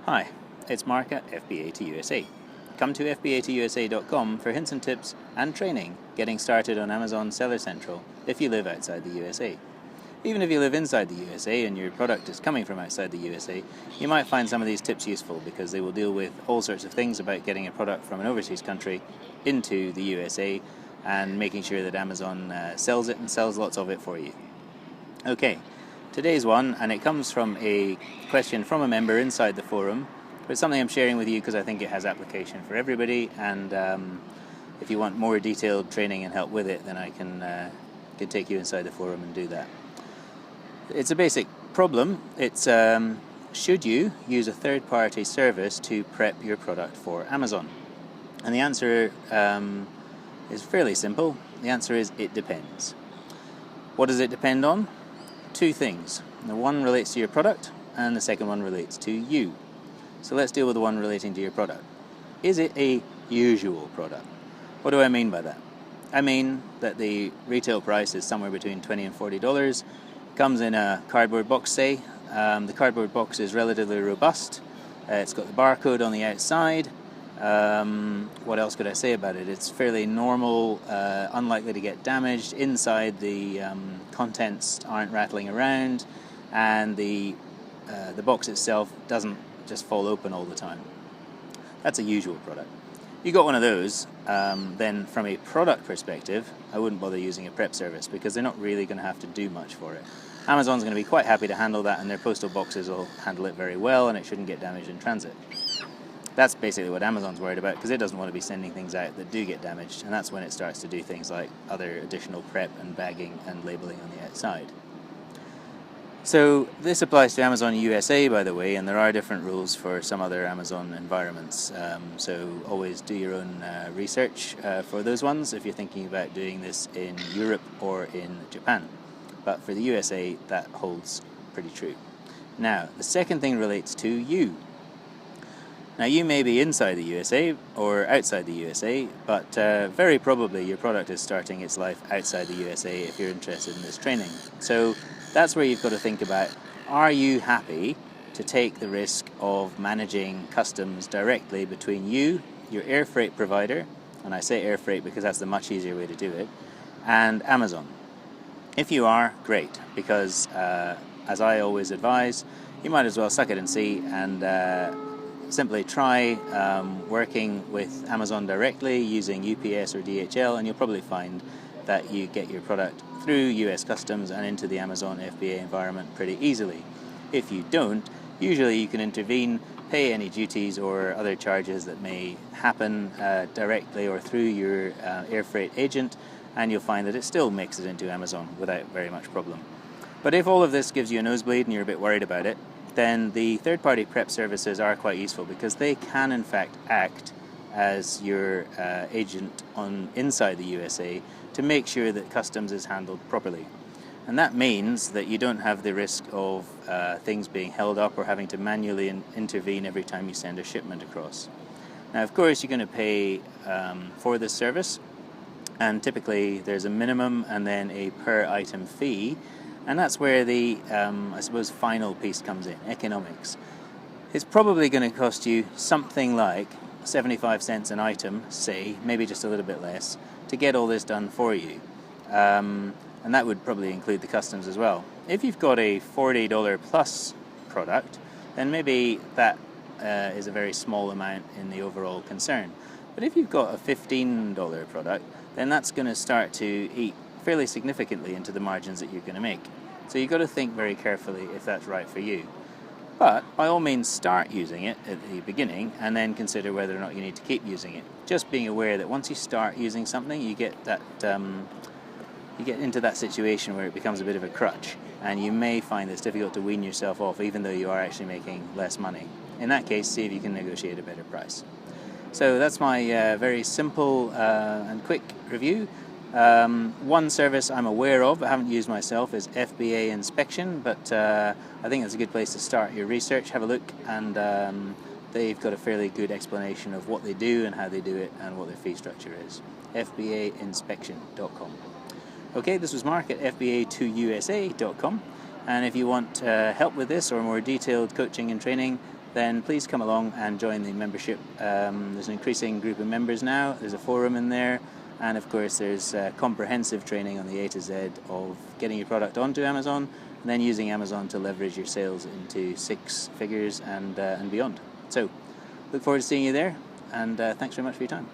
Hi, it's Mark at FBA2USA. Come to FBA2USA.com for hints and tips and training getting started on Amazon Seller Central if you live outside the USA. Even if you live inside the USA and your product is coming from outside the USA, you might find some of these tips useful because they will deal with all sorts of things about getting a product from an overseas country into the USA and making sure that Amazon sells it and sells lots of it for you. Okay. Today's one, and it comes from a question from a member inside the forum, but it's something I'm sharing with you because I think it has application for everybody, and if you want more detailed training and help with it, then I can take you inside the forum and do that. It's a basic problem. It's should you use a third-party service to prep your product for Amazon? And the answer is fairly simple. The answer is it depends. What does it depend on? Two things. The one relates to your product and the second one relates to you. So let's deal with the one relating to your product. Is it a usual product? What do I mean by that? I mean that the retail price is somewhere between $20 and $40. Comes in a cardboard box, say. The cardboard box is relatively robust. It's got the barcode on the outside. What else could I say about it? It's fairly normal, unlikely to get damaged. Inside, the contents aren't rattling around, and the box itself doesn't just fall open all the time. That's a usual product. You got one of those, then from a product perspective, I wouldn't bother using a prep service because they're not really going to have to do much for it. Amazon's going to be quite happy to handle that, and their postal boxes will handle it very well, and it shouldn't get damaged in transit. That's basically what Amazon's worried about because it doesn't want to be sending things out that do get damaged, and that's when it starts to do things like other additional prep and bagging and labeling on the outside. So this applies to Amazon USA, by the way, and there are different rules for some other Amazon environments. So always do your own research for those ones if you're thinking about doing this in Europe or in Japan. But for the USA, that holds pretty true. Now, the second thing relates to you. Now, you may be inside the USA or outside the USA, but very probably your product is starting its life outside the USA if you're interested in this training. So that's where you've got to think about, are you happy to take the risk of managing customs directly between you, your air freight provider, and I say air freight because that's the much easier way to do it, and Amazon? If you are, great, because as I always advise, you might as well suck it and see and simply try working with Amazon directly using UPS or DHL, and you'll probably find that you get your product through US Customs and into the Amazon FBA environment pretty easily. If you don't, usually you can intervene, pay any duties or other charges that may happen directly or through your air freight agent, and you'll find that it still makes it into Amazon without very much problem. But if all of this gives you a nosebleed and you're a bit worried about it, then the third-party prep services are quite useful because they can in fact act as your agent inside the USA to make sure that customs is handled properly. And that means that you don't have the risk of things being held up or having to manually intervene every time you send a shipment across. Now, of course, you're going to pay for this service, and typically there's a minimum and then a per item fee. And that's where the, I suppose, final piece comes in, economics. It's probably going to cost you something like 75 cents an item, say, maybe just a little bit less, to get all this done for you. And that would probably include the customs as well. If you've got a $40 plus product, then maybe that is a very small amount in the overall concern. But if you've got a $15 product, then that's going to start to eat fairly significantly into the margins that you're going to make. So you've got to think very carefully if that's right for you. But by all means, start using it at the beginning and then consider whether or not you need to keep using it. Just being aware that once you start using something, you get that you get into that situation where it becomes a bit of a crutch, and you may find it's difficult to wean yourself off even though you are actually making less money. In that case, see if you can negotiate a better price. So that's my very simple and quick review. One service I'm aware of, but haven't used myself, is FBA Inspection, but I think that's a good place to start your research. Have a look, and they've got a fairly good explanation of what they do and how they do it and what their fee structure is. FBAinspection.com. Okay, this was Mark at FBA2USA.com, and if you want help with this or more detailed coaching and training, then please come along and join the membership. There's an increasing group of members now. There's a forum in there, and of course there's comprehensive training on the A to Z of getting your product onto Amazon and then using Amazon to leverage your sales into 6 figures and beyond. So look forward to seeing you there, and thanks very much for your time.